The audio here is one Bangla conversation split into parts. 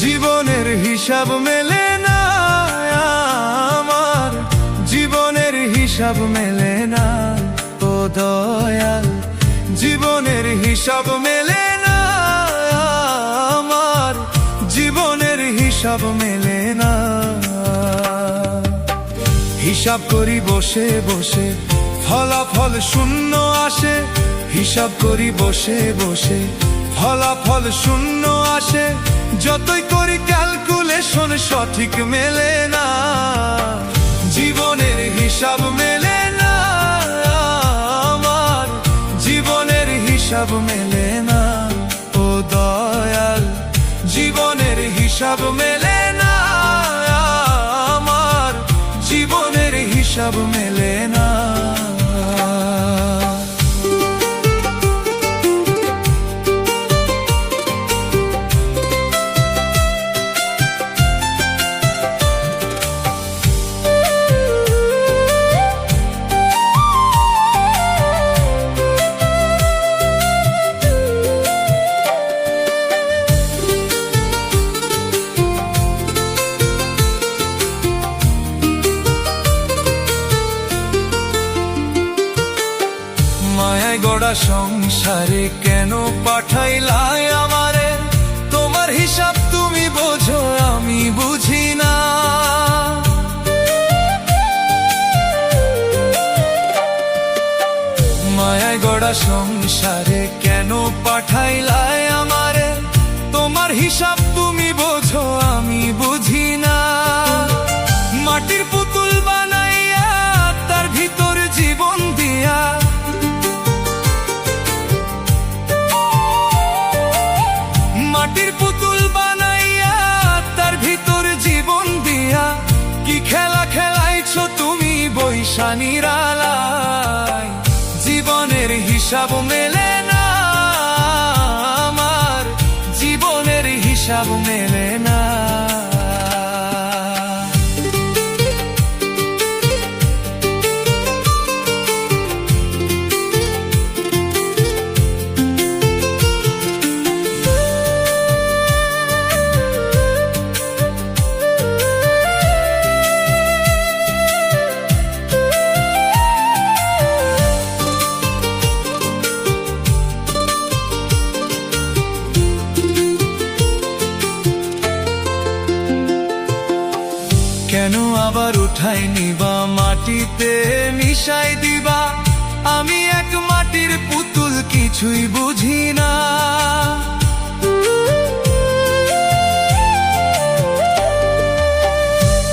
জীবনের হিসাব মেলে না আমার, জীবনের হিসাব মেলে না ও দয়াল, জীবনের হিসাব মেলে না আমার, জীবনের হিসাব মেলে না। হিসাব করি বসে বসে ফলাফল শূন্য আসে, হিসাব করি বসে বসে ফলাফল শূন্য আসে, যতই করি ক্যালকুলেশন সঠিক মেলে না। জীবনের হিসাব মেলে না আমার, জীবনের হিসাব মেলে না ও দয়াল, জীবনের হিসাব মেলে না আমার, জীবনের হিসাব মেলে না। মায়ায় গড়া সংসারে কেন পাঠাইলাই আমারে, তোমার হিসাব তুমি বোঝো আমি বুঝি না। মায়ায় গড়া সংসারে কেন পাঠাইলাই আমারে, তোমার হিসাব তুমি বোঝো আমি বুঝি না। মাটির পুতুল বানাইয়া তার ভিতর জীবন দিয়া, মাটির পুতুল বানাইয়া তার ভিতর জীবন দিয়া, কি খেলা খেলাইছো তুমি বৈশা নিরালায়। জীবনের হিসাব মেলে না আমার, জীবনের হিসাব মেলে না। কেন আবার উঠাই নিবা মাটিতে মিশাই দিবা, আমি এক মাটির পুতুল কিছুই বুঝি না।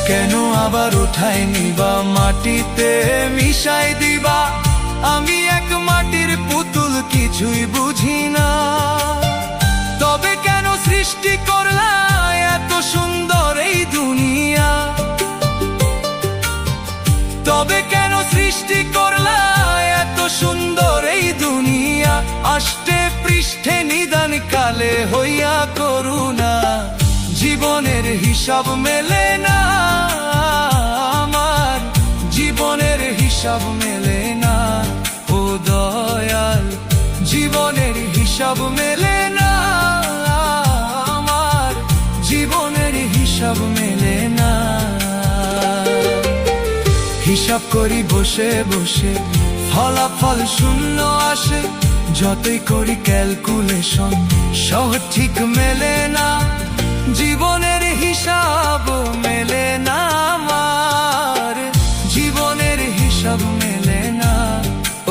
কেন আবার উঠাই নিবা মাটিতে মিশাই দিবা, আমি এক মাটির পুতুল কিছুই বুঝি না। তবে কেন সৃষ্টি করলা এত সুন্দর এই দুনিয়া, তবে কেন সৃষ্টি করলা এত সুন্দর এই দুনিয়া, আষ্টে পৃষ্ঠে নিদান কালে হইয়া করুণা। জীবনের হিসাব মেলে না আমার, জীবনের হিসাব মেলে না ও দয়াল, জীবনের হিসাব মেলে না আমার, জীবনের হিসাব মেলে না। হিসাব করি বসে বসে ফলাফল শূন্য আসে, যতই করি ক্যালকুলেশন সঠিক মেলে না। জীবনের হিসাব মেলে না আমার, জীবনের হিসাব মেলে না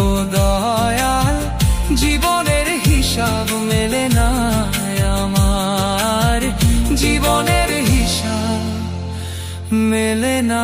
ও দয়াল, জীবনের হিসাব মেলে না আমার, জীবনের হিসাব মেলে না।